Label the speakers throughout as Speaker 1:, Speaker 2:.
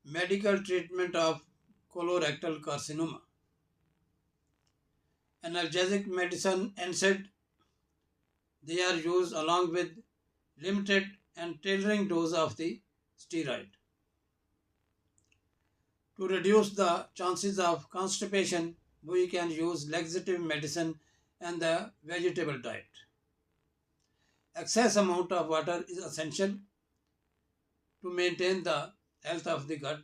Speaker 1: Medical treatment of colorectal carcinoma. Analgesic medicine NSAID, they are used along with limited and tailoring dose of the steroid. To reduce the chances of constipation, we can use laxative medicine and the vegetable diet. Excess amount of water is essential to maintain the health of the gut.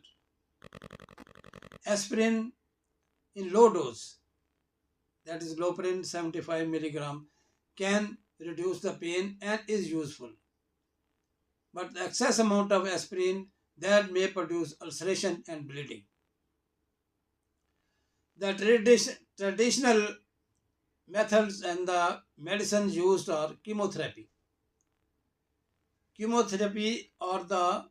Speaker 1: Aspirin in low dose, that is Loperin 75 milligram, can reduce the pain and is useful. But the excess amount of aspirin that may produce ulceration and bleeding. The traditional methods and the medicines used are chemotherapy. Chemotherapy or the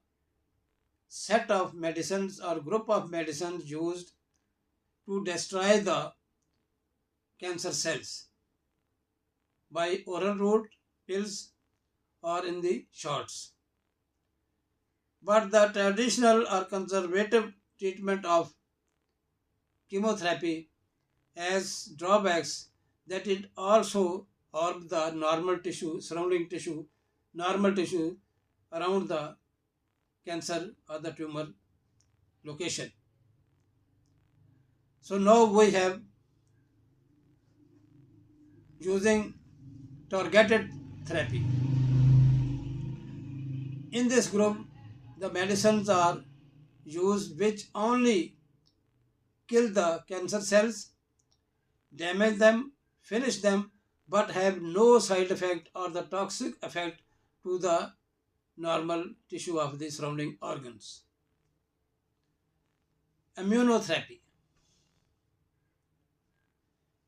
Speaker 1: set of medicines or group of medicines used to destroy the cancer cells by oral route, pills, or in the shots. But the traditional or conservative treatment of chemotherapy has drawbacks that it also harms the normal tissue, surrounding tissue, normal tissue around the cancer or the tumor location. So now we have using targeted therapy. In this group, the medicines are used which only kill the cancer cells, damage them, finish them, but have no side effect or the toxic effect to the normal tissue of the surrounding organs. Immunotherapy.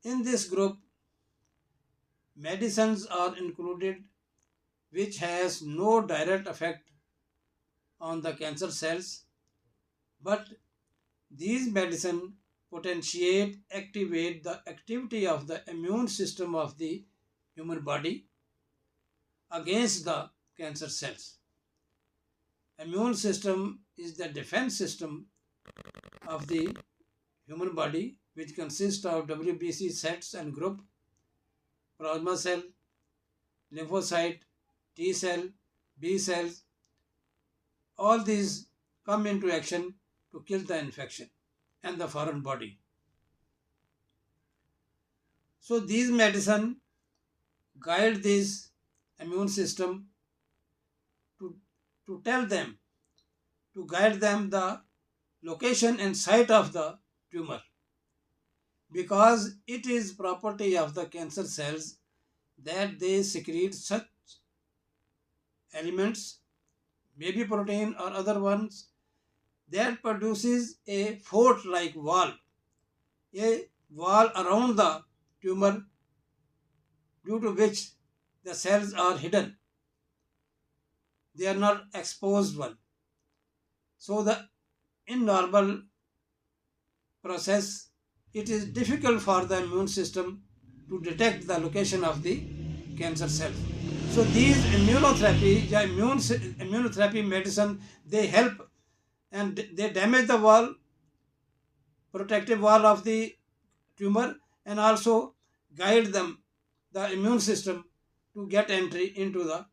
Speaker 1: In this group, medicines are included which has no direct effect on the cancer cells, but these medicines potentiate, activate the activity of the immune system of the human body against the cancer cells. Immune system is the defense system of the human body which consists of WBC sets and group, plasma cell, lymphocyte, T cell, B cells. All these come into action to kill the infection and the foreign body. So these medicine guide this immune system to tell them, to guide them the location and site of the tumor, because it is property of the cancer cells that they secrete such elements, maybe protein or other ones, that produces a fort-like wall, a wall around the tumor, due to which the cells are hidden. They are not exposed one. So in normal process, it is difficult for the immune system to detect the location of the cancer cells. So these immunotherapy medicine, they help and they damage the wall, protective wall of the tumor, and also guide them, the immune system, to get entry into the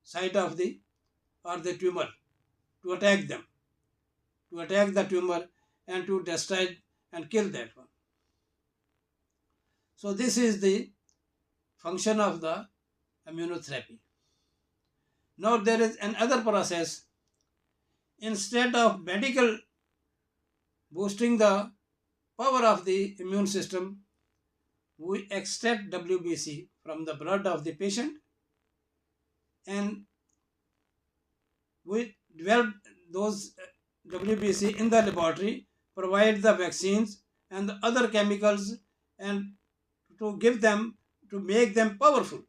Speaker 1: site of the or the tumor, to attack them, to attack the tumor and to destroy and kill that one. So this is the function of the immunotherapy. Now there is another process. Instead of medical boosting the power of the immune system, we extract WBC from the blood of the patient and we develop those WBC in the laboratory, provide the vaccines and the other chemicals, and to give them, to make them powerful,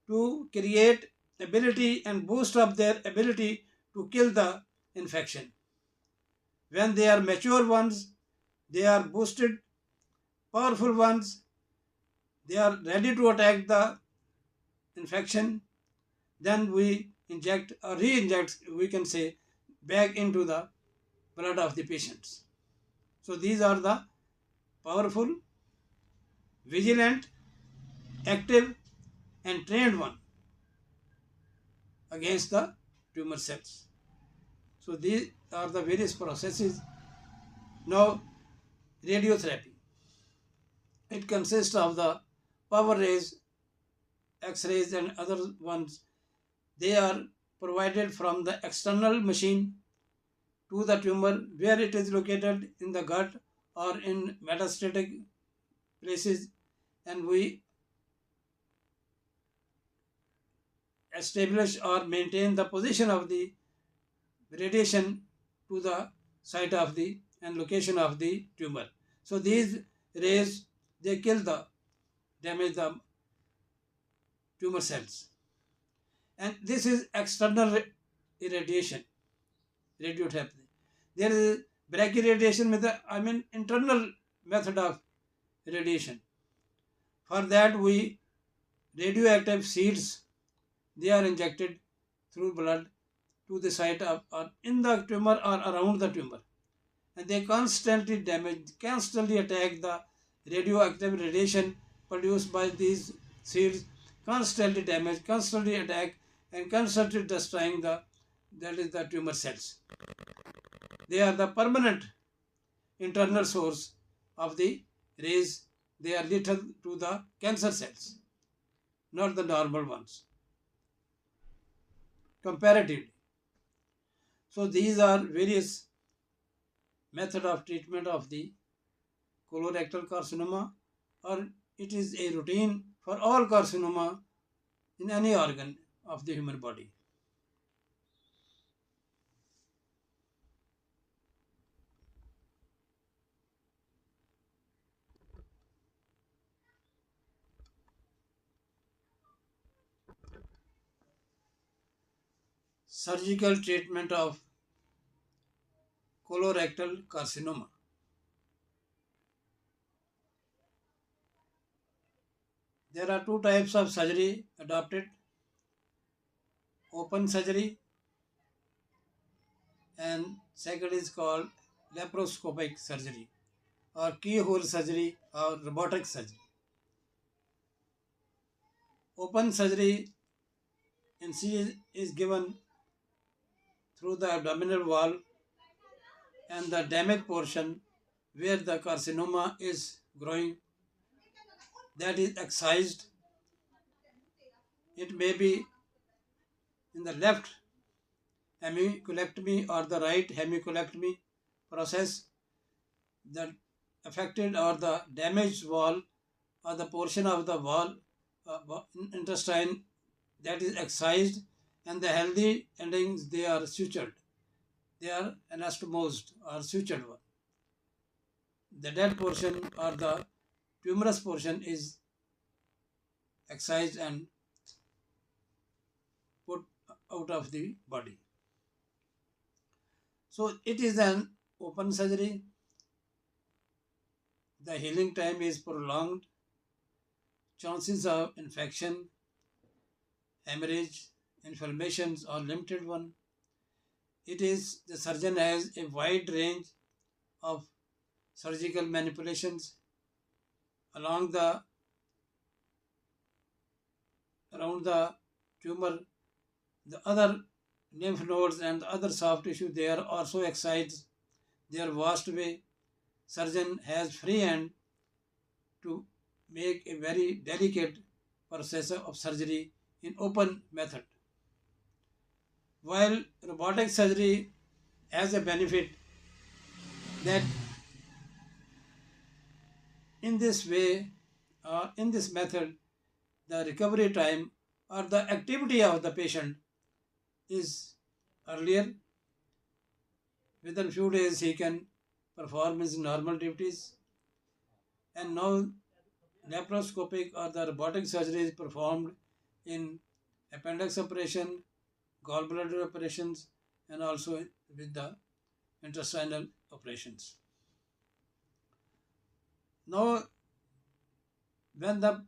Speaker 1: to create ability and boost up their ability to kill the infection. When they are mature ones, they are boosted, powerful ones, they are ready to attack the infection, then we inject or re-inject, we can say, back into the blood of the patients. So these are the powerful, vigilant, active and trained one against the tumor cells. So these are the various processes. Now, radiotherapy. It consists of the power rays, X-rays and other ones. They are provided from the external machine to the tumor where it is located in the gut or in metastatic places, and we establish or maintain the position of the radiation to the site of the and location of the tumor. So these rays, they kill the damage the tumor cells, and this is external irradiation, radiotherapy. There is brachyradiation method, I mean internal method of radiation. For that we radioactive seeds, they are injected through blood to the site of or in the tumor or around the tumor, and they constantly damage, constantly attack the radioactive radiation produced by these seeds, constantly damage, constantly attack, and constantly destroying the that is the tumor cells. They are the permanent internal source of the rays. They are lethal to the cancer cells, not the normal ones, comparatively. So these are various method of treatment of the colorectal carcinoma, or it is a routine for all carcinoma in any organ of the human body. Surgical treatment of colorectal carcinoma. There are two types of surgery adopted: open surgery, and second is called laparoscopic surgery or keyhole surgery or robotic surgery. Open surgery, incision is given through the abdominal wall, and the damaged portion where the carcinoma is growing, that is excised. It may be in the left hemicolectomy or the right hemicolectomy process. The affected or the damaged wall or the portion of the wall intestine, that is excised, and the healthy endings, they are sutured. They are anastomosed or sutured one. The dead portion or the tumorous portion is excised and put out of the body. So it is an open surgery. The healing time is prolonged. Chances of infection, hemorrhage, inflammations are limited one. It is the surgeon has a wide range of surgical manipulations along the around the tumor. The other lymph nodes and the other soft tissue, they are also excised. They are washed away. Surgeon has free hand to make a very delicate process of surgery in open method. While robotic surgery has a benefit that in this way or in this method, the recovery time or the activity of the patient is earlier. Within few days he can perform his normal duties. And now laparoscopic or the robotic surgery is performed in appendix operation, gallbladder operations, and also with the intestinal operations. Now, when the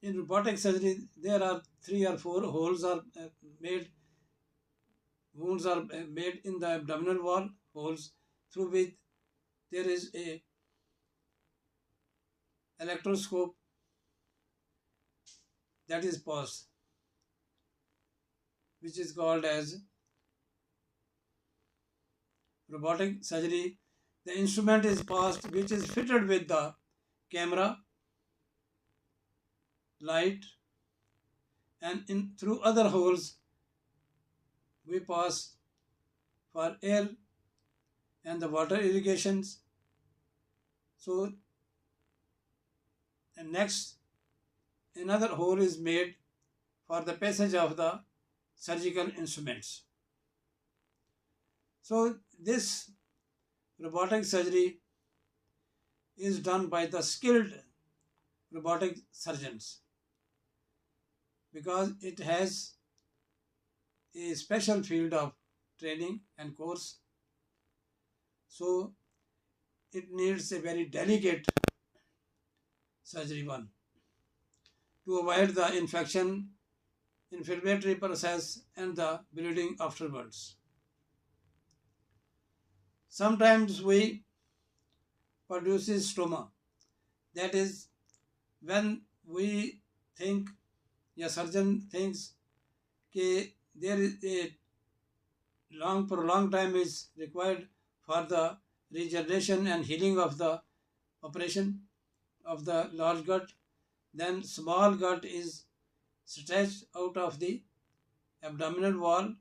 Speaker 1: In robotic surgery, there are 3 or 4 holes are made, wounds are made in the abdominal wall, holes through which there is a electroscope that is passed, which is called as robotic surgery. The instrument is passed, which is fitted with the camera, light, and in through other holes we pass for air and the water irrigations. So, and next another hole is made for the passage of the surgical instruments. So this robotic surgery is done by the skilled robotic surgeons because it has a special field of training and course. So it needs a very delicate surgery one to avoid the infection, inflammatory process and the bleeding afterwards. Sometimes we produces stoma. That is when we think, a surgeon thinks that there is a prolonged time is required for the regeneration and healing of the operation of the large gut, then small gut is stretched out of the abdominal wall,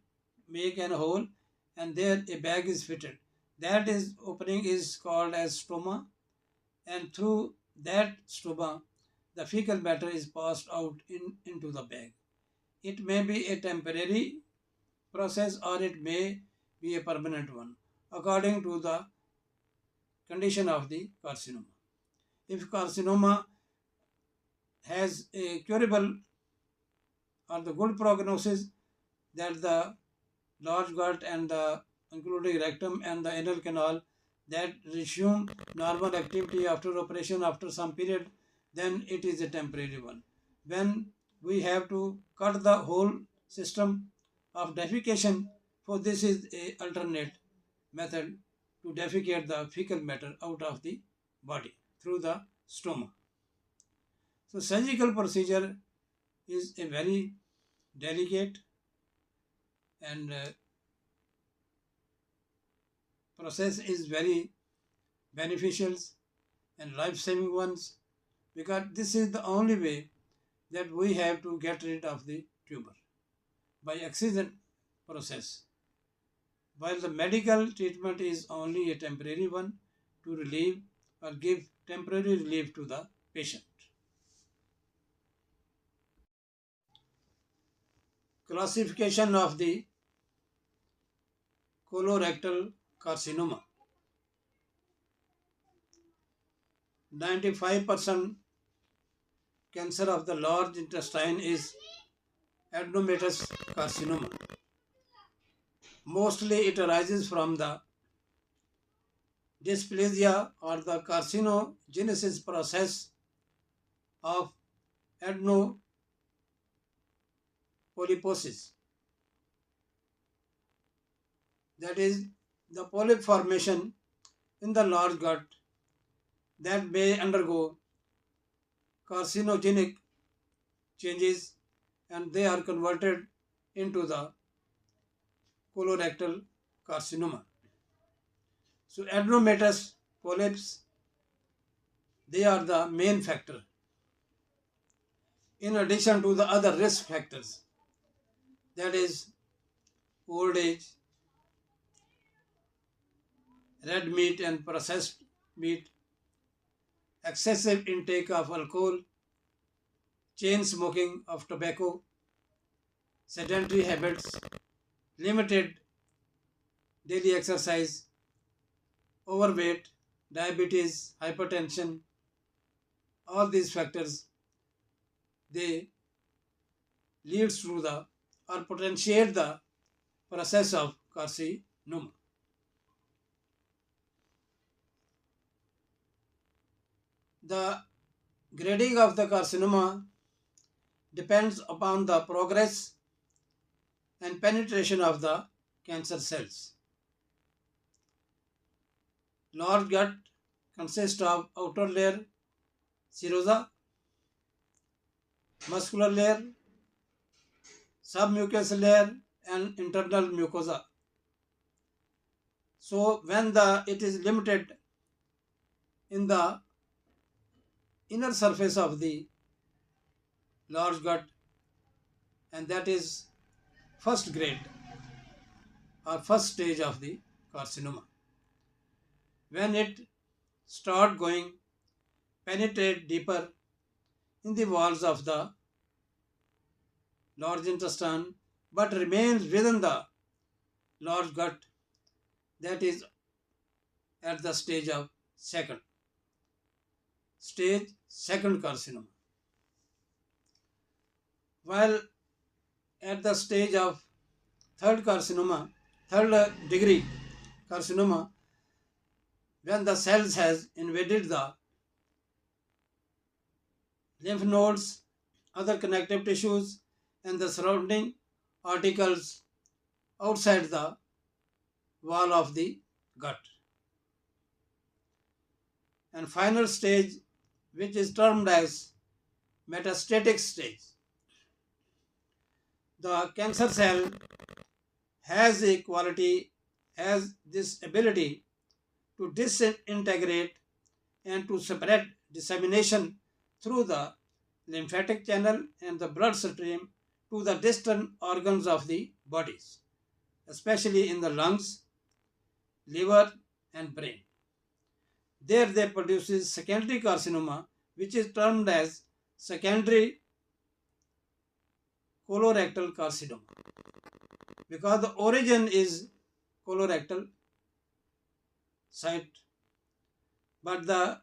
Speaker 1: make an hole, and there a bag is fitted. That is opening is called as stoma, and through that stoma, the fecal matter is passed out into the bag. It may be a temporary process or it may be a permanent one according to the condition of the carcinoma. If carcinoma has a curable or the good prognosis that the large gut and the including rectum and the anal canal that resume normal activity after operation after some period, then it is a temporary one. When we have to cut the whole system of defecation, for this is a alternate method to defecate the fecal matter out of the body through the stoma. So surgical procedure is a very delicate and process is very beneficial and life-saving ones because this is the only way that we have to get rid of the tumor by excision process. While the medical treatment is only a temporary one to relieve or give temporary relief to the patient. Classification of the colorectal carcinoma. 95% cancer of the large intestine is adenomatous carcinoma. Mostly it arises from the dysplasia or the carcinogenesis process of adenopolyposis. That is the polyp formation in the large gut that may undergo carcinogenic changes and they are converted into the colorectal carcinoma. So adenomatous polyps, they are the main factor in addition to the other risk factors, that is old age, red meat and processed meat, excessive intake of alcohol, chain smoking of tobacco, sedentary habits, limited daily exercise, overweight, diabetes, hypertension, all these factors, they leads to the or potentiate the process of carcinoma. The grading of the carcinoma depends upon the progress and penetration of the cancer cells. Large gut consists of outer layer serosa, muscular layer, submucous layer, and internal mucosa. So when the it is limited in the inner surface of the large gut, and that is first grade or first stage of the carcinoma. When it start going penetrate deeper in the walls of the large intestine but remains within the large gut, that is at the stage second carcinoma. While at the stage of third degree carcinoma, when the cells has invaded the lymph nodes, other connective tissues, and the surrounding articles outside the wall of the gut. And final stage, which is termed as metastatic stage. The cancer cell has this ability to disintegrate and to spread dissemination through the lymphatic channel and the bloodstream to the distant organs of the bodies, especially in the lungs, liver, and brain. There they produces secondary carcinoma, which is termed as secondary colorectal carcinoma, because the origin is colorectal site, but the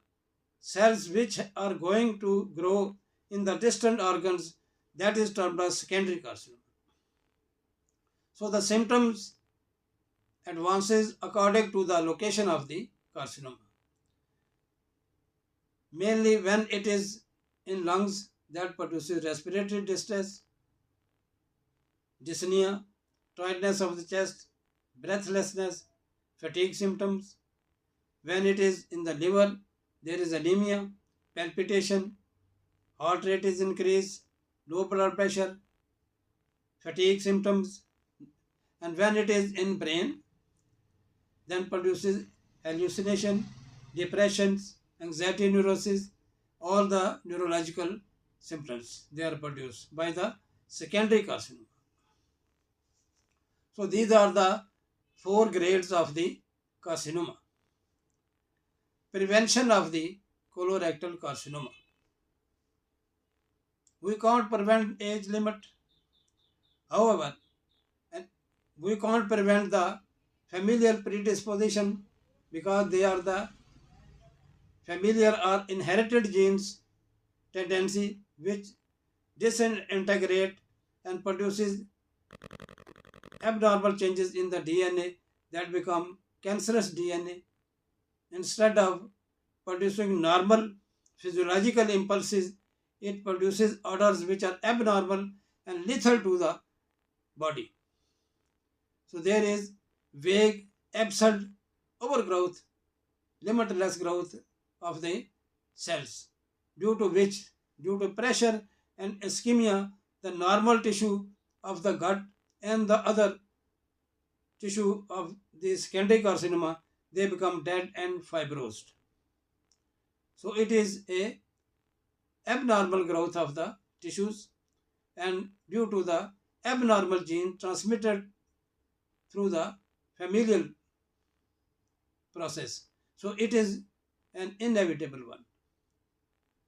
Speaker 1: cells which are going to grow in the distant organs, that is termed as secondary carcinoma. So the symptoms advances according to the location of the carcinoma. Mainly when it is in lungs, that produces respiratory distress, dyspnea, tightness of the chest, breathlessness, fatigue symptoms. When it is in the liver, there is anemia, palpitation, heart rate is increased, low blood pressure, fatigue symptoms. And when it is in brain, then produces hallucination, depressions, anxiety, neurosis, all the neurological symptoms they are produced by the secondary carcinoma. So these are the four grades of the carcinoma. Prevention of the colorectal carcinoma. We can't prevent age limit. However, we can't prevent the familial predisposition, because they are the familiar or inherited genes tendency which disintegrate and produces abnormal changes in the DNA that become cancerous DNA. Instead of producing normal physiological impulses, it produces orders which are abnormal and lethal to the body. So there is vague, absurd overgrowth, limitless growth of the cells, due to pressure and ischemia, the normal tissue of the gut and the other tissue of the secondary carcinoma, they become dead and fibrosed. So it is a abnormal growth of the tissues, and due to the abnormal gene transmitted through the familial process. So it is an inevitable one.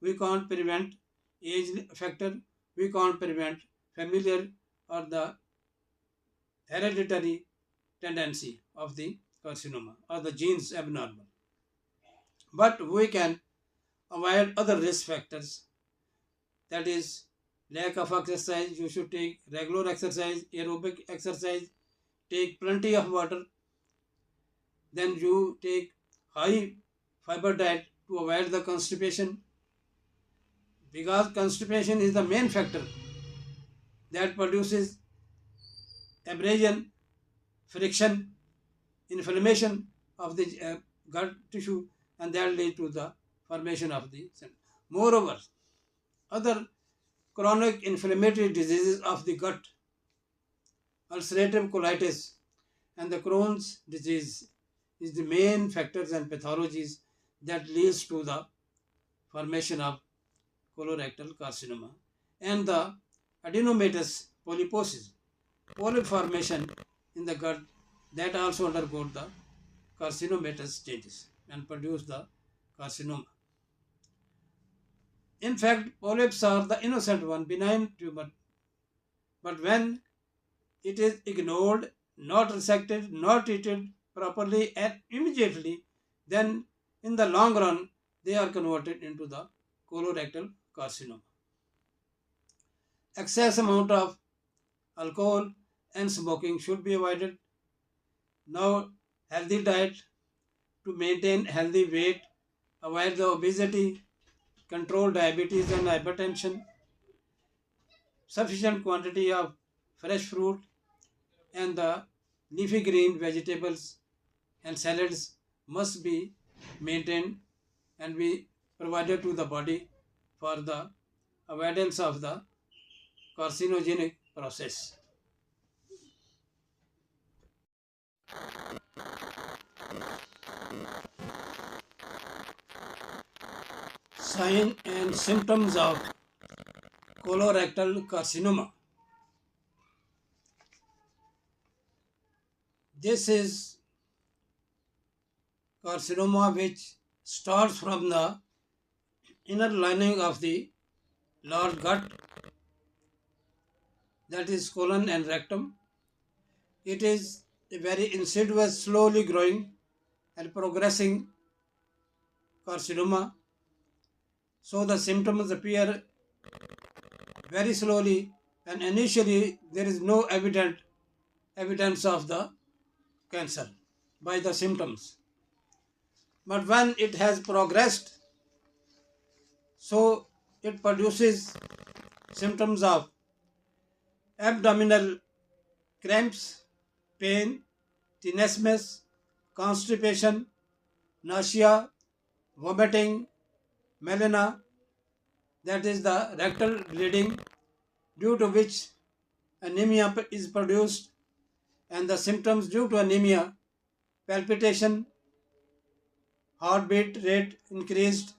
Speaker 1: We can't prevent age factor, we can't prevent familial or the hereditary tendency of the carcinoma or the genes abnormal. But we can avoid other risk factors, that is lack of exercise. You should take regular exercise, aerobic exercise, take plenty of water, then you take high fiber diet to avoid the constipation, because constipation is the main factor that produces abrasion, friction, inflammation of the gut tissue, and that leads to the formation of the cell. Moreover, other chronic inflammatory diseases of the gut, ulcerative colitis, and the Crohn's disease is the main factors and pathologies that leads to the formation of colorectal carcinoma and the adenomatous polyposis, polyp formation in the gut that also undergo the carcinomatous stages and produce the carcinoma. In fact, polyps are the innocent one, benign tumor, but when it is ignored, not resected, not treated properly and immediately, then in the long run they are converted into the colorectal carcinoma. Excess amount of alcohol and smoking should be avoided. Now, healthy diet to maintain healthy weight, avoid the obesity, control diabetes and hypertension, sufficient quantity of fresh fruit and the leafy green vegetables and salads must be maintained and be provided to the body for the avoidance of the carcinogenic process. Sign and symptoms of colorectal carcinoma. This is carcinoma which starts from the inner lining of the large gut, that is colon and rectum. It is a very insidious, slowly growing and progressing carcinoma. So the symptoms appear very slowly and initially there is no evidence of the cancer by the symptoms. But when it has progressed, so it produces symptoms of abdominal cramps, pain, tenesmus, constipation, nausea, vomiting, melena, that is the rectal bleeding, due to which anemia is produced, and the symptoms due to anemia: palpitation, heartbeat rate increased,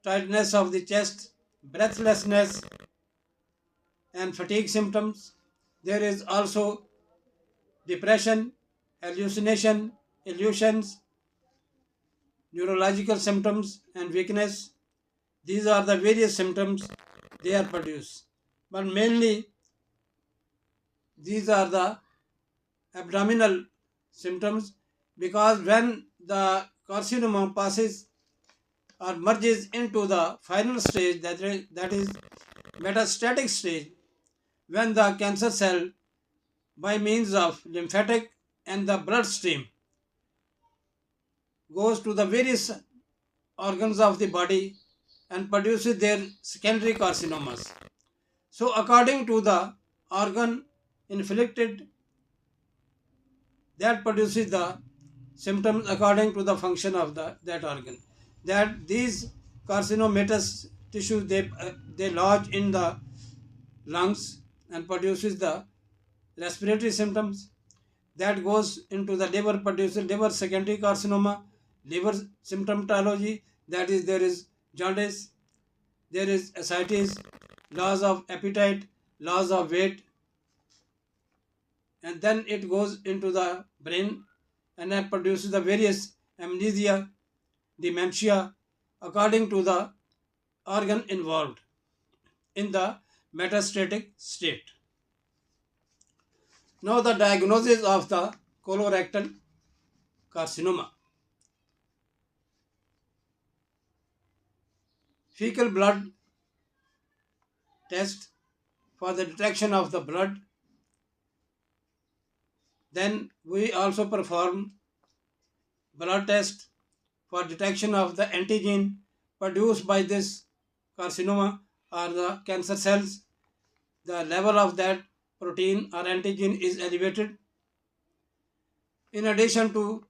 Speaker 1: tightness of the chest, breathlessness, and fatigue symptoms. There is also depression, hallucination, illusions, neurological symptoms, and weakness. These are the various symptoms they are produced. But mainly, these are the abdominal symptoms, because when the carcinoma passes or merges into the final stage, that is metastatic stage, when the cancer cell by means of lymphatic and the bloodstream goes to the various organs of the body and produces their secondary carcinomas. So according to the organ inflicted, that produces the symptoms according to the function of that organ. That these carcinomatous tissues, they lodge in the lungs and produces the respiratory symptoms. That goes into the liver, produces liver secondary carcinoma, liver symptomatology, that is there is jaundice, there is ascites, loss of appetite, loss of weight, and then it goes into the brain and then produces the various amnesia, dementia, according to the organ involved in the metastatic state. Now the diagnosis of the colorectal carcinoma. Fecal blood test for the detection of the blood. Then we also perform blood test for detection of the antigen produced by this carcinoma or the cancer cells. the level of that protein or antigen is elevated. In addition to,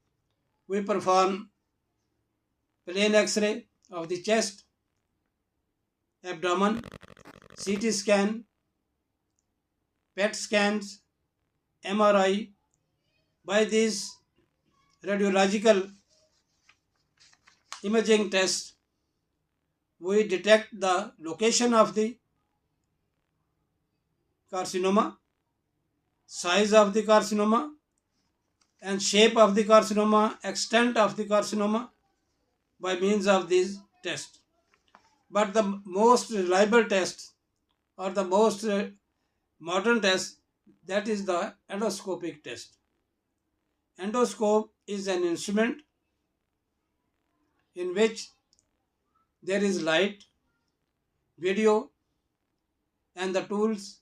Speaker 1: we perform plain X-ray of the chest, abdomen, CT scan, PET scans, MRI. By these radiological imaging tests, we detect the location of the carcinoma, size of the carcinoma, and shape of the carcinoma, extent of the carcinoma by means of these tests. But the most reliable test or the most modern test, that is the endoscopic test. Endoscope is an instrument in which there is light, video, and the tools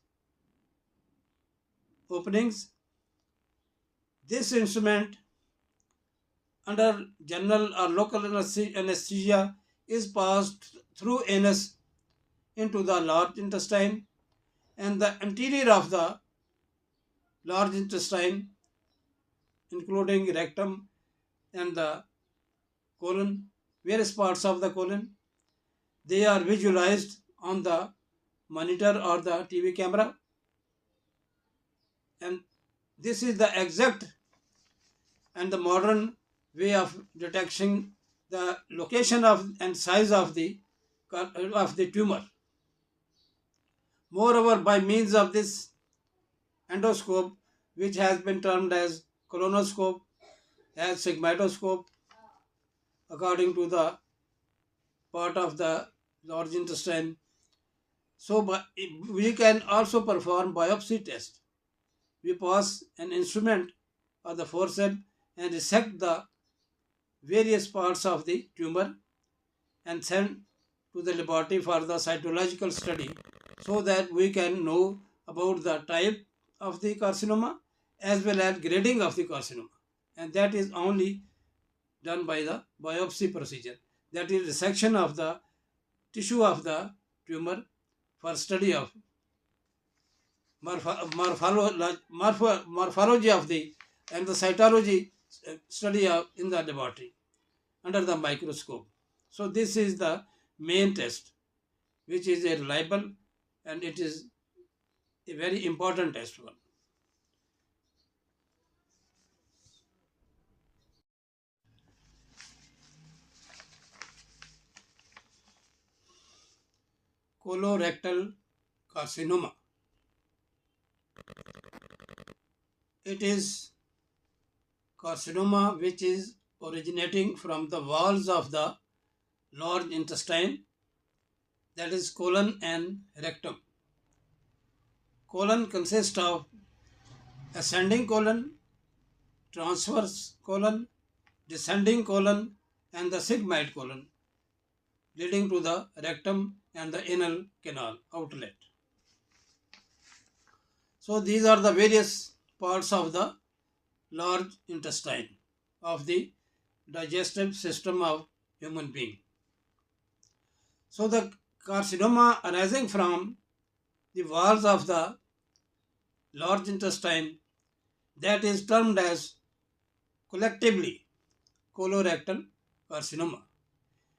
Speaker 1: openings. This instrument under general or local anesthesia is passed through anus into the large intestine, and the anterior of the large intestine, including rectum and the colon, various parts of the colon, they are visualized on the monitor or the TV camera, and this is the exact and the modern way of detecting the location of and size of the tumor. Moreover, by means of this endoscope, which has been termed as colonoscope, as sigmoidoscope, according to the part of the large intestine. So we can also perform biopsy test. We pass an instrument or the forceps and dissect the various parts of the tumor and send to the laboratory for the cytological study, so that we can know about the type of the carcinoma as well as grading of the carcinoma. And that is only done by the biopsy procedure. That is resection of the tissue of the tumor for study of morphology of the and the cytology study of in the laboratory under the microscope. So this is the main test, which is a reliable and it is a very important test one. Colorectal carcinoma. It is carcinoma which is originating from the walls of the large intestine, that is colon and rectum. Colon consists of ascending colon, transverse colon, descending colon, and the sigmoid colon, leading to the rectum and the anal canal outlet. So these are the various parts of the large intestine of the digestive system of human being. So the carcinoma arising from the walls of the large intestine, that is termed as collectively colorectal carcinoma,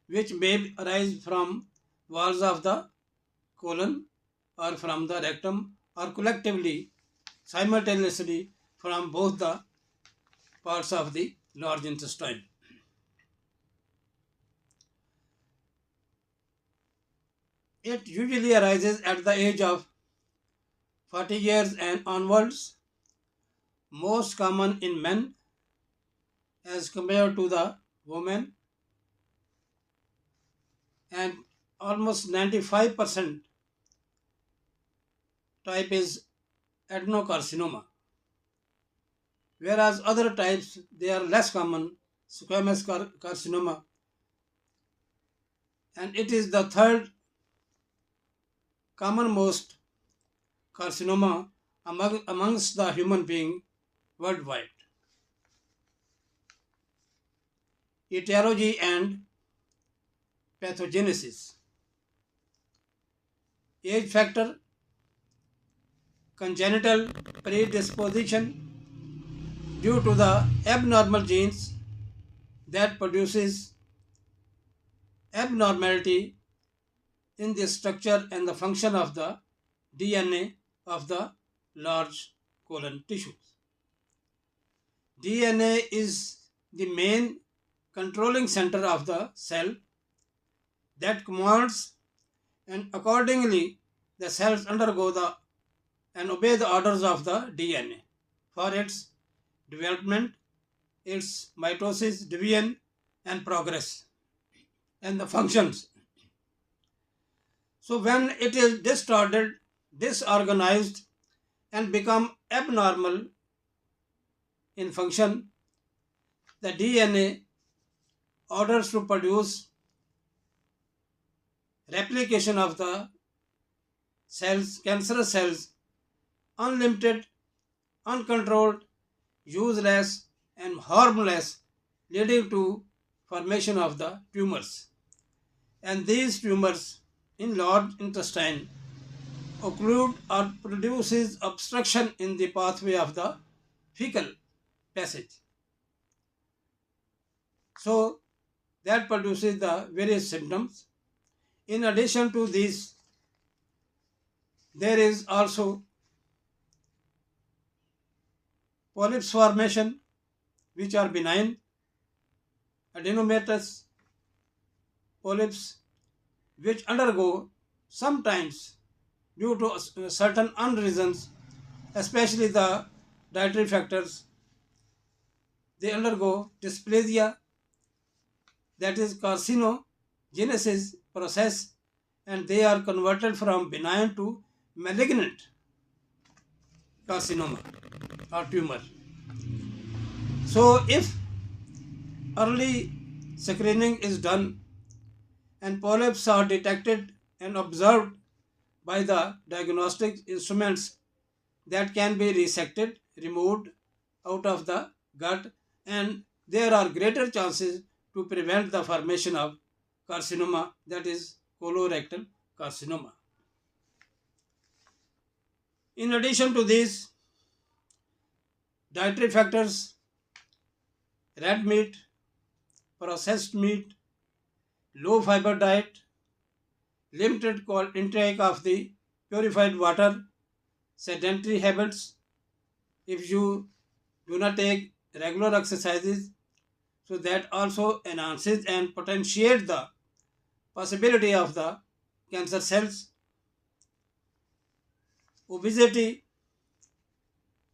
Speaker 1: which may arise from walls of the colon or from the rectum or collectively simultaneously from both the parts of the large intestine. It usually arises at the age of 40 years and onwards, most common in men as compared to the women, and almost 95% type is adenocarcinoma, whereas other types they are less common, squamous carcinoma, and it is the third commonmost carcinoma amongst the human being worldwide. Etiology and pathogenesis. Age factor. congenital predisposition due to the abnormal genes that produces abnormality in the structure and the function of the DNA of the large colon tissues. DNA is the main controlling center of the cell that commands, and accordingly the cells undergo the and obey the orders of the DNA for its development, its mitosis, division, and progress, and the functions. So when it is distorted, disorganized, and become abnormal in function, the DNA orders to produce replication of the cells, cancerous cells, unlimited, uncontrolled, useless, and harmless, leading to formation of the tumors. And these tumors in large intestine occlude or produces obstruction in the pathway of the fecal passage. So that produces the various symptoms. In addition to these, there is also polyps formation, which are benign, adenomatous polyps, which undergo sometimes due to certain unreasons, especially the dietary factors, they undergo dysplasia, that is carcinogenesis process, and they are converted from benign to malignant carcinoma or tumor. So if early screening is done and polyps are detected and observed by the diagnostic instruments, that can be resected, removed out of the gut, and there are greater chances to prevent the formation of carcinoma, that is colorectal carcinoma. In addition to these dietary factors, red meat, processed meat, low fiber diet, limited intake of the purified water, sedentary habits, if you do not take regular exercises, so that also enhances and potentiates the possibility of the cancer cells, obesity,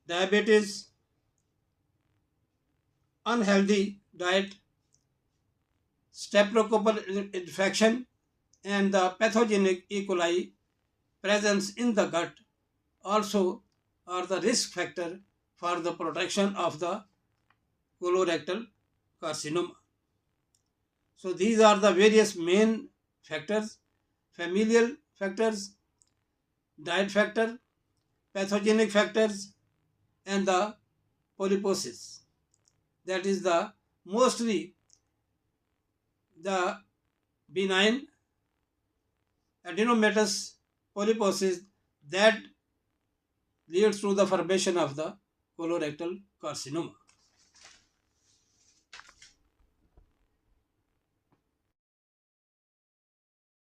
Speaker 1: diabetes, unhealthy diet, streptococcal infection, and the pathogenic E. coli presence in the gut also are the risk factor for the protection of the colorectal carcinoma. So these are the various main factors: familial factors, diet factor, pathogenic factors, and the polyposis. That is the mostly the benign adenomatous polyposis that leads to the formation of the colorectal carcinoma.